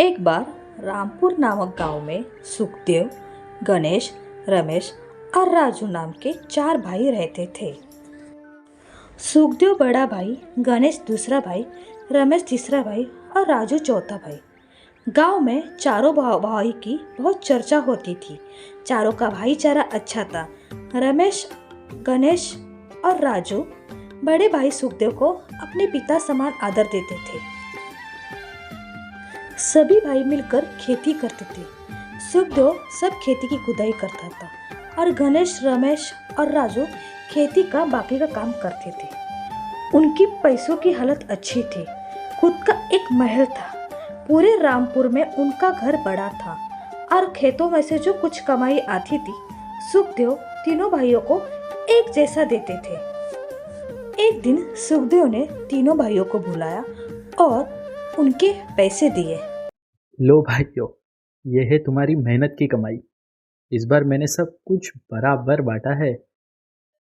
एक बार रामपुर नामक गांव में सुखदेव, गणेश, रमेश और राजू नाम के 4 भाई रहते थे। सुखदेव बड़ा भाई, गणेश दूसरा भाई, रमेश तीसरा भाई और राजू चौथा भाई। गांव में चारों भाई की बहुत चर्चा होती थी। चारों का भाईचारा अच्छा था। रमेश, गणेश और राजू बड़े भाई सुखदेव को अपने पिता समान आदर देते थे। सभी भाई मिलकर खेती करते थे। सुखदेव सब खेती की खुदाई करता था और गणेश, रमेश और राजू खेती का बाकी का काम करते थे। उनकी पैसों की हालत अच्छी थी। खुद का एक महल था। पूरे रामपुर में उनका घर बड़ा था और खेतों में से जो कुछ कमाई आती थी, सुखदेव तीनों भाइयों को एक जैसा देते थे। एक दिन सुखदेव ने तीनों भाइयों को बुलाया और उनके पैसे दिए। लो भाइयों, ये है तुम्हारी मेहनत की कमाई। इस बार मैंने सब कुछ बराबर बांटा है,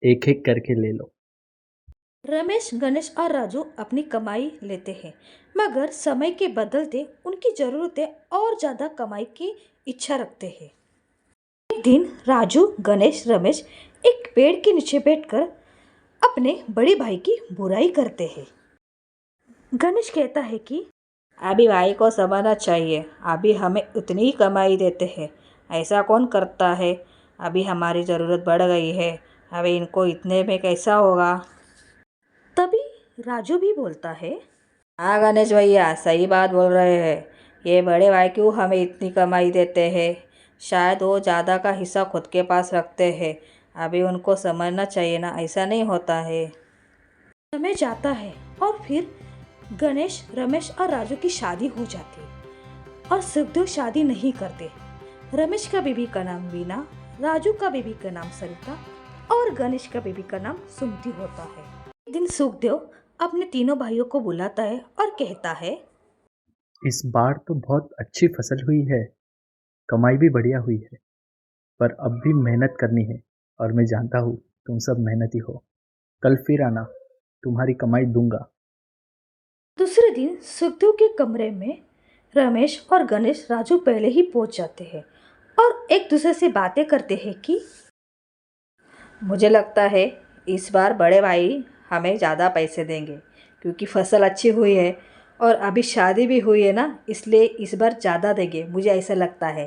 एक एक करके ले लो। रमेश, गणेश और राजू अपनी कमाई लेते हैं, मगर समय के बदलते उनकी जरूरतें और ज्यादा कमाई की इच्छा रखते हैं। एक दिन राजू, गणेश, रमेश एक पेड़ के नीचे बैठकर अपने बड़े भाई की बुराई करते हैं। गणेश कहता है कि अभी भाई को समझना चाहिए, अभी हमें उतनी ही कमाई देते हैं, ऐसा कौन करता है। अभी हमारी ज़रूरत बढ़ गई है, अभी इनको इतने में कैसा होगा। तभी राजू भी बोलता है, हाँ गणेश भैया, सही बात बोल रहे हैं। ये बड़े भाई क्यों हमें इतनी कमाई देते हैं, शायद वो ज़्यादा का हिस्सा खुद के पास रखते हैं। अभी उनको समझना चाहिए ना, ऐसा नहीं होता है। समय जाता है और फिर गणेश, रमेश और राजू की शादी हो जाती है और सुखदेव शादी नहीं करते। रमेश का बीबी का नाम वीना, राजू का बीबी का नाम सरिता और गणेश का बीबी का नाम सुमति होता है। एक दिन सुखदेव अपने तीनों भाइयों को बुलाता है और कहता है, इस बार तो बहुत अच्छी फसल हुई है, कमाई भी बढ़िया हुई है, पर अब भी मेहनत करनी है और मैं जानता हूँ तुम सब मेहनती हो। कल फिर आना, तुम्हारी कमाई दूंगा। दूसरे दिन सुखदेव के कमरे में रमेश और गणेश, राजू पहले ही पहुंच जाते हैं और एक दूसरे से बातें करते हैं कि मुझे लगता है इस बार बड़े भाई हमें ज़्यादा पैसे देंगे, क्योंकि फसल अच्छी हुई है और अभी शादी भी हुई है ना, इसलिए इस बार ज़्यादा देंगे, मुझे ऐसा लगता है।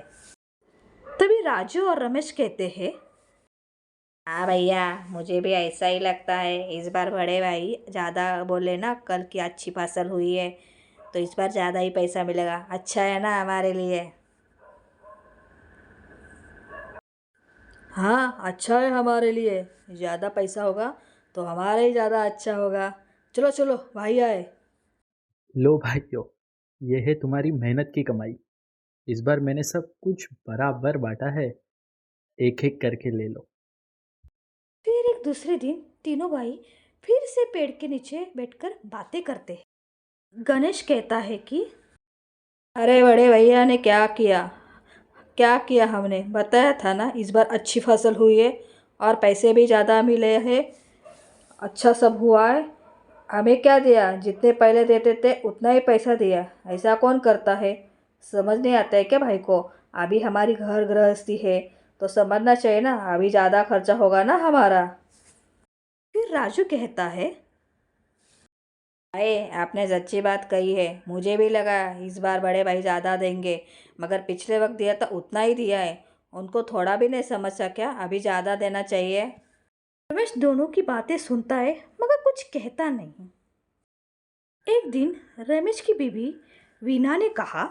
तभी राजू और रमेश कहते हैं, हाँ भैया, मुझे भी ऐसा ही लगता है। इस बार बड़े भाई ज़्यादा बोले ना, कल की अच्छी फसल हुई है तो इस बार ज़्यादा ही पैसा मिलेगा, अच्छा है ना हमारे लिए। हाँ, अच्छा है हमारे लिए, ज़्यादा पैसा होगा तो हमारे ही ज़्यादा अच्छा होगा। चलो चलो भाई आए। लो भाइयों, ये है तुम्हारी मेहनत की कमाई। इस बार मैंने सब कुछ बराबर बांटा है, एक एक करके ले लो। फिर एक दूसरे दिन तीनों भाई फिर से पेड़ के नीचे बैठकर बातें करते हैं। गणेश कहता है कि अरे बड़े भैया ने क्या किया, हमने बताया था ना इस बार अच्छी फसल हुई है और पैसे भी ज़्यादा मिले हैं, अच्छा सब हुआ है। हमें क्या दिया, जितने पहले देते थे उतना ही पैसा दिया, ऐसा कौन करता है। समझ नहीं आता है क्या भाई को। अभी हमारी घर गृहस्थी है तो समझना चाहिए ना, अभी ज़्यादा खर्चा होगा ना हमारा। फिर राजू कहता है, अरे आपने सच्ची बात कही है, मुझे भी लगा इस बार बड़े भाई ज़्यादा देंगे, मगर पिछले वक्त दिया था उतना ही दिया है, उनको थोड़ा भी नहीं समझ सका, अभी ज़्यादा देना चाहिए। रमेश दोनों की बातें सुनता है मगर कुछ कहता नहीं। एक दिन रमेश की बीवी वीना ने कहा,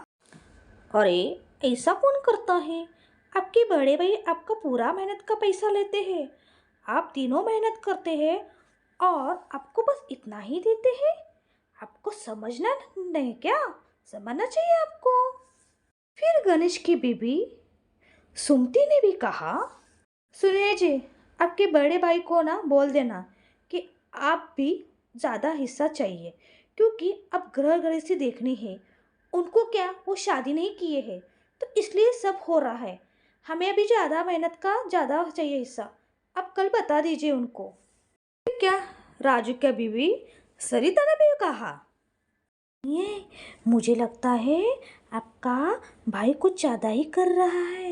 अरे ऐसा कौन करता है, आपके बड़े भाई आपका पूरा मेहनत का पैसा लेते हैं, आप तीनों मेहनत करते हैं और आपको बस इतना ही देते हैं। आपको समझना नहीं क्या, समझना चाहिए आपको। फिर गणेश की बीबी सुमति ने भी कहा, सुनिए जी, आपके बड़े भाई को ना बोल देना कि आप भी ज़्यादा हिस्सा चाहिए, क्योंकि अब गृह गृहस्थी देखनी है। उनको क्या, वो शादी नहीं किए हैं तो इसलिए सब हो रहा है। हमें अभी ज़्यादा मेहनत का ज़्यादा चाहिए हिस्सा, आप कल बता दीजिए उनको। फिर क्या, राजू की बीवी सरिता ने भी कहा, ये मुझे लगता है आप कहा भाई कुछ ज़्यादा ही कर रहा है,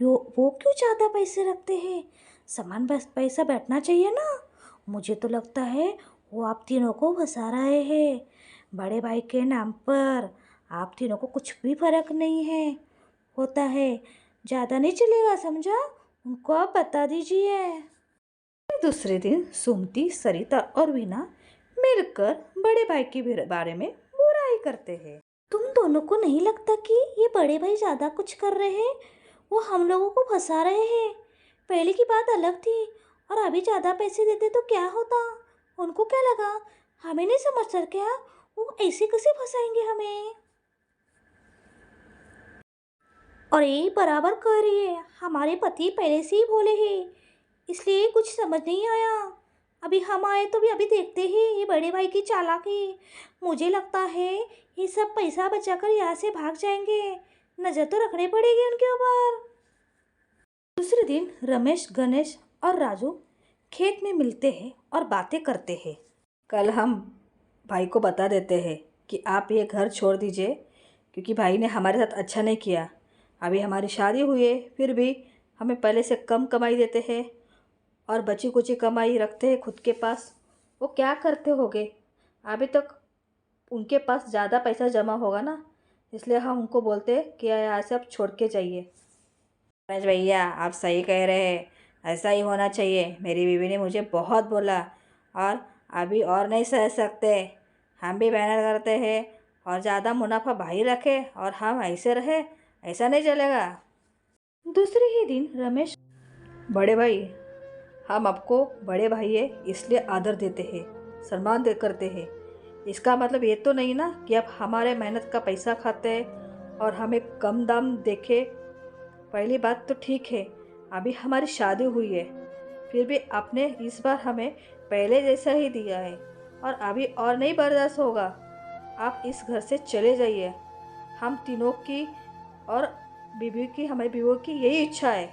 वो क्यों ज़्यादा पैसे रखते हैं, समान बस पैसा बैठना चाहिए ना। मुझे तो लगता है वो आप तीनों को फंसा रहे हैं। बड़े भाई के नाम पर आप तीनों को कुछ भी फर्क नहीं है होता है। ज़्यादा नहीं चलेगा, समझा? उनको आप बता दीजिए। दूसरे दिन सुमति, सरिता और वीना मिलकर बड़े भाई के बारे में बुराई करते हैं। तुम दोनों को नहीं लगता कि ये बड़े भाई ज़्यादा कुछ कर रहे हैं? वो हम लोगों को फंसा रहे हैं। पहले की बात अलग थी और अभी ज़्यादा पैसे देते तो क्या होता? उनको क्या लगा? हमें नहीं समझ सर क्या? वो ऐसे कैसे फंसाएंगे हमें? और ये बराबर कह रही है, हमारे पति पहले से ही बोले हैं, इसलिए कुछ समझ नहीं आया। अभी हम आए तो भी अभी देखते हैं ये बड़े भाई की चालाकी। मुझे लगता है ये सब पैसा बचाकर यहाँ से भाग जाएंगे। नज़र तो रखनी पड़ेगी उनके ऊपर। दूसरे दिन रमेश, गणेश और राजू खेत में मिलते हैं और बातें करते हैं। कल हम भाई को बता देते हैं कि आप ये घर छोड़ दीजिए, क्योंकि भाई ने हमारे साथ अच्छा नहीं किया। अभी हमारी शादी हुई है, फिर भी हमें पहले से कम कमाई देते हैं और बची कुची कमाई रखते हैं खुद के पास। वो क्या करते होंगे? अभी तक उनके पास ज़्यादा पैसा जमा होगा ना, इसलिए हम उनको बोलते हैं कि यहाँ से आप छोड़ के जाइए। रमेश भैया, आप सही कह रहे हैं, ऐसा ही होना चाहिए। मेरी बीवी ने मुझे बहुत बोला और अभी और नहीं सह सकते। हम भी मेहनत करते हैं और ज़्यादा मुनाफा भाई रखे और हम ऐसे रहे, ऐसा नहीं चलेगा। दूसरे ही दिन रमेश, बड़े भाई, हम आपको बड़े भाई है इसलिए आदर देते हैं, सम्मान दे करते हैं। इसका मतलब ये तो नहीं ना कि आप हमारे मेहनत का पैसा खाते हैं और हमें कम दाम देखे। पहली बात तो ठीक है, अभी हमारी शादी हुई है, फिर भी आपने इस बार हमें पहले जैसा ही दिया है और अभी और नहीं बर्दाश्त होगा। आप इस घर से चले जाइए। हम तीनों की और बीवी की, हमारी बीवियों की यही इच्छा है।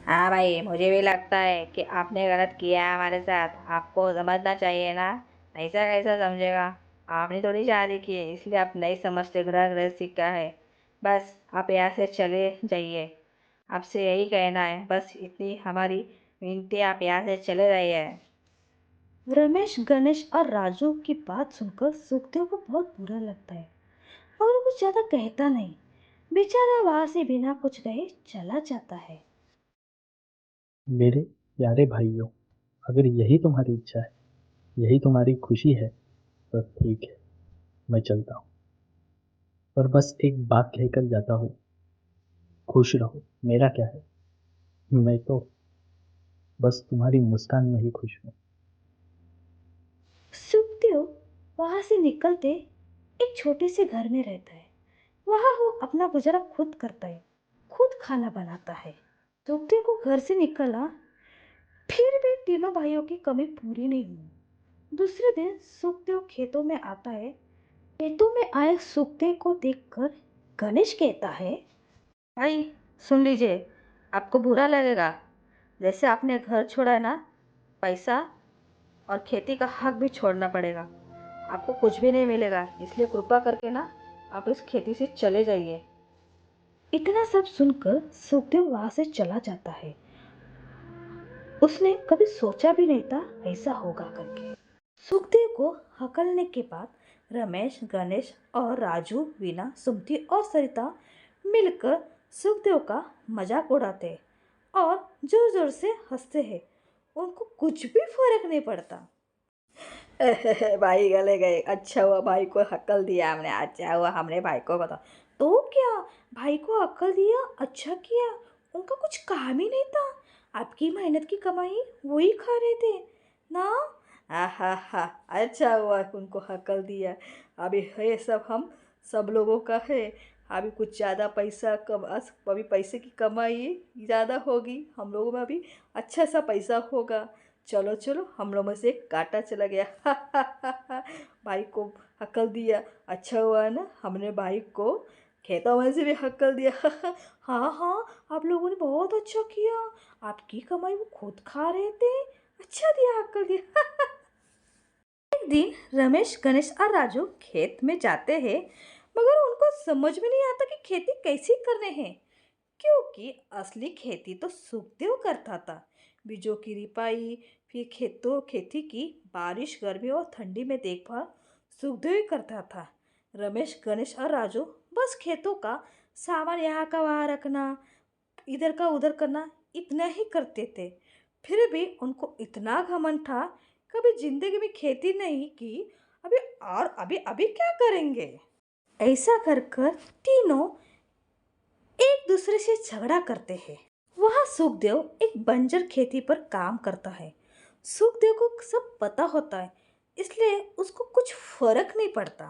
हाँ भाई, मुझे भी लगता है कि आपने गलत किया है हमारे साथ। आपको समझना चाहिए ना, ऐसा कैसा समझेगा? आपने थोड़ी शादी की है, इसलिए आप नहीं समझते। गृह गृहस्थी क्या है। बस आप यहाँ से चले जाइए, आपसे यही कहना है, बस इतनी हमारी विनती है, आप यहाँ से चले जाइए। रमेश, गणेश और राजू की बात सुनकर सुखदेव को बहुत बुरा लगता है और वो कुछ ज़्यादा कहता नहीं। बेचारा वहाँ से बिना कुछ कहे चला जाता है। मेरे प्यारे भाइयों, अगर यही तुम्हारी इच्छा है, यही तुम्हारी खुशी है, तो ठीक है, मैं चलता हूँ। पर बस एक बात कहकर जाता हूँ, खुश रहो। मेरा क्या है, मैं तो बस तुम्हारी मुस्कान में ही खुश हूँ। सुखदेव वहां से निकलते एक छोटे से घर में रहता है। वहां वो अपना गुजारा खुद करता है, खुद खाना बनाता है। सुखदेव को घर से निकला, फिर भी तीनों भाइयों की कमी पूरी नहीं हुई। दूसरे दिन सुखदेव खेतों में आता है। खेतों में आए सुखदेव को देखकर गणेश कहता है, भाई सुन लीजिए, आपको बुरा लगेगा, जैसे आपने घर छोड़ा है ना, पैसा और खेती का हक भी छोड़ना पड़ेगा। आपको कुछ भी नहीं मिलेगा, इसलिए कृपा करके ना आप इस खेती से चले जाइए। इतना सब सुनकर सुखदेव वहां से चला जाता है। उसने कभी सोचा भी नहीं था ऐसा होगा करके। सुखदेव को हकलने के बाद रमेश, गणेश और राजू, वीना, सुमति और सरिता मिलकर सुखदेव का मजाक उड़ाते और जोर जोर से हंसते हैं। उनको कुछ भी फर्क नहीं पड़ता। भाई गले गए, अच्छा हुआ भाई को हक्कल दिया हमने, अच्छा हुआ हमने भाई को बता। तो क्या, भाई को अक्ल दिया, अच्छा किया। उनका कुछ काम ही नहीं था, आपकी मेहनत की कमाई वही खा रहे थे ना। हा हा, अच्छा हुआ उनको हक्कल दिया। अभी है सब हम सब लोगों का है। अभी कुछ ज़्यादा पैसा अभी पैसे की कमाई ज़्यादा होगी, हम लोगों में अभी अच्छा सा पैसा होगा। चलो चलो, हम लोग में से एक कांटा चला गया। भाई को हक्कल दिया, अच्छा हुआ ना हमने भाई को खेतों में से भी हक्कल दिया। हाँ हाँ, आप लोगों ने बहुत अच्छा किया, आपकी कमाई वो खुद खा रहे थे, अच्छा दिया, हक्कल दिया। एक दिन रमेश, गणेश और राजू खेत में जाते हैं। मगर उनको समझ में नहीं आता कि खेती कैसे करने हैं, क्योंकि असली खेती तो सुखदेव करता था। बीजों की रिपाई, फिर खेती की बारिश, गर्मी और ठंडी में देखभाल सुखदेव ही करता था। रमेश, गणेश और राजू बस खेतों का सामान यहाँ का वहाँ रखना, इधर का उधर करना, इतना ही करते थे। फिर भी उनको इतना घमंड था, कभी जिंदगी में खेती नहीं की, अभी और अभी अभी क्या करेंगे। ऐसा कर कर तीनों एक दूसरे से झगड़ा करते हैं। वहाँ सुखदेव एक बंजर खेती पर काम करता है। सुखदेव को सब पता होता है, इसलिए उसको कुछ फर्क नहीं पड़ता।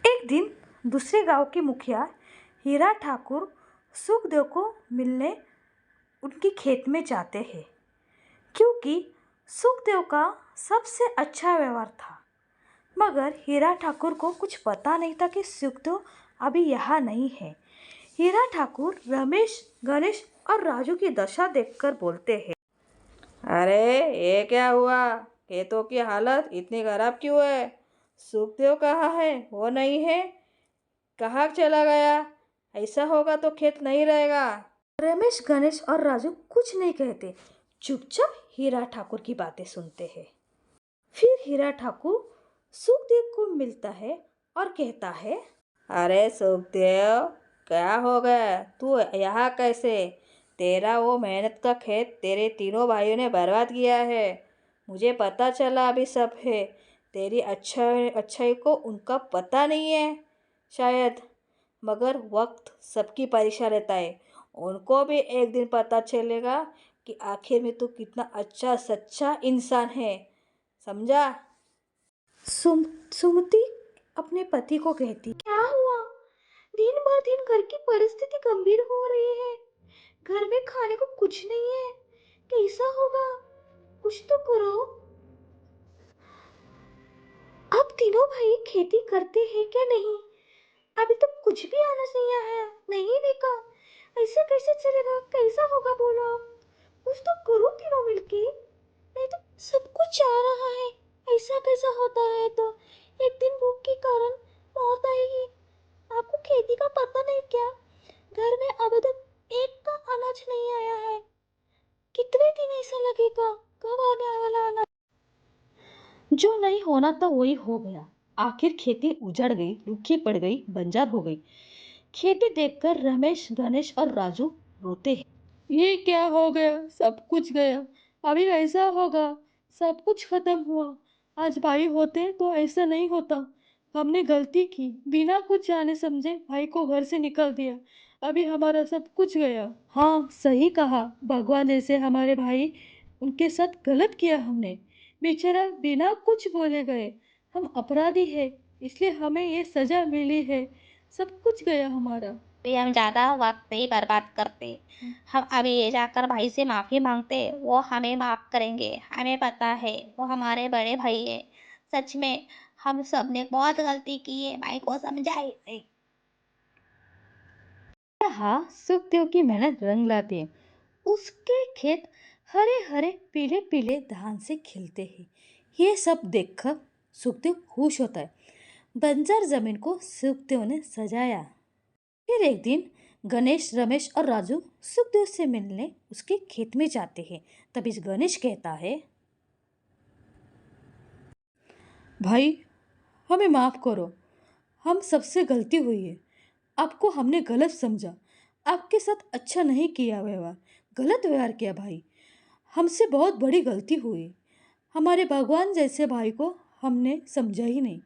एक दिन दूसरे गांव के मुखिया हीरा ठाकुर सुखदेव को मिलने उनके खेत में जाते हैं, क्योंकि सुखदेव का सबसे अच्छा व्यवहार था। मगर हीरा ठाकुर को कुछ पता नहीं था कि सुखदेव अभी यहाँ नहीं है। हीरा ठाकुर रमेश, गणेश और राजू की दशा देखकर बोलते हैं, अरे ये क्या हुआ, खेतों की हालत इतनी खराब क्यों है? सुखदेव कहाँ है? वो नहीं है, कहाँ चला गया? ऐसा होगा तो खेत नहीं रहेगा। रमेश, गणेश और राजू कुछ नहीं कहते, चुपचाप हीरा ठाकुर की बातें सुनते हैं। फिर हीरा ठाकुर सुखदेव को मिलता है और कहता है, अरे सुखदेव, क्या हो गया? तू यहाँ कैसे? तेरा वो मेहनत का खेत तेरे तीनों भाइयों ने बर्बाद किया है। मुझे पता चला अभी सब है। तेरी अच्छाई को उनका पता नहीं है शायद, मगर वक्त सबकी परीक्षा लेता है। उनको भी एक दिन पता चलेगा कि आखिर में तू कितना अच्छा सच्चा इंसान है, समझा? सुमति अपने पति को कहती, क्या हुआ? दिन भर दिन घर की परिस्थिति गंभीर हो रही है, घर में खाने को कुछ नहीं है, कैसा होगा? कुछ तो करो। अब तीनों भाई खेती करते हैं क्या नहीं? अभी तक कुछ भी आना नहीं आया, नहीं देखा। ऐसा कैसे चलेगा? कैसा होगा बोलो आप? कुछ तो करो तीनों मिलके, नहीं तो सब कुछ आ रहा है। ऐसा कैसा होता है तो एक दिन भूख के कारण मौत आएगी। आपको खेती का पता नहीं क्या? घर में अब तक एक का अनाज नहीं आया है। कितने दिन ऐसा लगेगा? कब आने वाला अनाज? जो नहीं होना था वही हो गया। आखिर खेती उजड़ गई, रूखी पड़ गई, बंजर हो गई। खेती देखकर रमेश, गणेश और राजू रोते हैं। ये क्या हो गया? सब कुछ गया, अभी ऐसा होगा। सब कुछ खत्म हुआ। आज भाई होते तो ऐसा नहीं होता। हमने गलती की, बिना कुछ जाने समझे भाई को घर से निकल दिया। अभी हमारा सब कुछ गया। हाँ, सही कहा। भगवान ऐसे हमारे भाई, उनके साथ गलत किया हमने। बेचारा बिना कुछ बोले गए। हम अपराधी हैं, इसलिए हमें ये सजा मिली है। सब कुछ गया हमारा। भी हम ज़्यादा वक्त नहीं बर्बाद करते। हम अभी ये जाकर भाई से माफ़ी मांगते, वो हमें माफ़ करेंगे। हमें पता है वो हमारे बड़े भाई है। सच में हम सब ने बहुत गलती की है, भाई को समझाए नहीं। हाँ, सुखदेव की मेहनत रंग लाती है। उसके खेत हरे हरे पीले पीले धान से खिलते हैं। ये सब देखकर सुखदेव खुश होता है। बंजर जमीन को सुखदेव ने सजाया। फिर एक दिन गणेश, रमेश और राजू सुखदेव से मिलने उसके खेत में जाते हैं। तभी गणेश कहता है, भाई, हमें माफ करो, हम सबसे गलती हुई है। आपको हमने गलत समझा, आपके साथ अच्छा नहीं किया व्यवहार, गलत व्यवहार किया भाई। हमसे बहुत बड़ी गलती हुई। हमारे भगवान जैसे भाई को हमने समझा ही नहीं।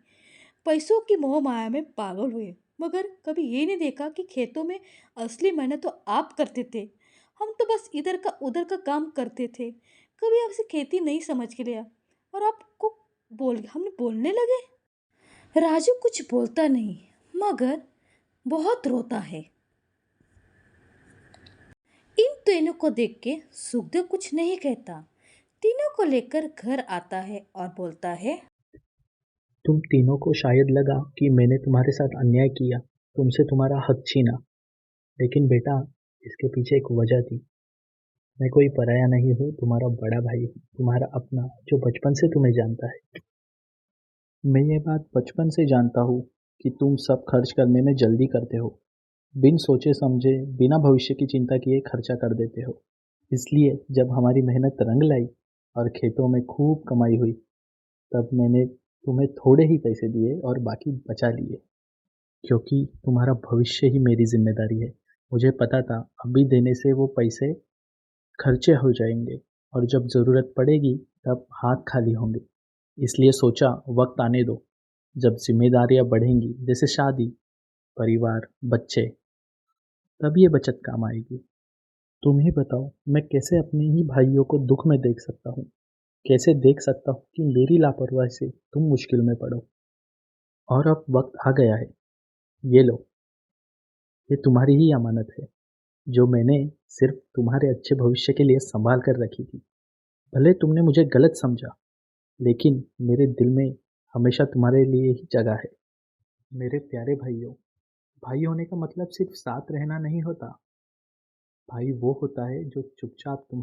पैसों की मोह माया में पागल हुए, मगर कभी ये नहीं देखा कि खेतों में असली मेहनत तो आप करते थे। हम तो बस इधर का उधर का काम करते थे। कभी आपसे खेती नहीं समझ के लिया और आपको हमने बोलने लगे। राजू कुछ बोलता नहीं, मगर बहुत रोता है। इन तीनों को देख के सुखदेव कुछ नहीं कहता। तीनों को लेकर घर आता है और बोलता है, तुम तीनों को शायद लगा कि मैंने तुम्हारे साथ अन्याय किया, तुमसे तुम्हारा हक छीना। लेकिन बेटा, इसके पीछे एक वजह थी। मैं कोई पराया नहीं हूँ, तुम्हारा बड़ा भाई हूँ, तुम्हारा अपना, जो बचपन से तुम्हें जानता है। मैं ये बात बचपन से जानता हूँ कि तुम सब खर्च करने में जल्दी करते हो, बिन सोचे समझे, बिना भविष्य की चिंता किए खर्चा कर देते हो। इसलिए जब हमारी मेहनत रंग लाई और खेतों में खूब कमाई हुई, तब मैंने तुम्हें थोड़े ही पैसे दिए और बाकी बचा लिए, क्योंकि तुम्हारा भविष्य ही मेरी जिम्मेदारी है। मुझे पता था अभी देने से वो पैसे खर्चे हो जाएंगे और जब ज़रूरत पड़ेगी तब हाथ खाली होंगे। इसलिए सोचा वक्त आने दो, जब जिम्मेदारियां बढ़ेंगी जैसे शादी, परिवार, बच्चे, तब ये बचत काम आएगी। तुम ही बताओ मैं कैसे अपने ही भाइयों को दुख में देख सकता हूँ, कैसे देख सकता हूँ कि मेरी लापरवाही से तुम मुश्किल में पड़ो। और अब वक्त आ गया है, ये लो, ये तुम्हारी ही अमानत है, जो मैंने सिर्फ तुम्हारे अच्छे भविष्य के लिए संभाल कर रखी थी। भले तुमने मुझे गलत समझा, लेकिन मेरे दिल में हमेशा तुम्हारे लिए ही जगह है। मेरे प्यारे भाइयों, भाई होने का मतलब सिर्फ साथ रहना नहीं होता। भाई वो होता है जो चुपचाप तुम्हारे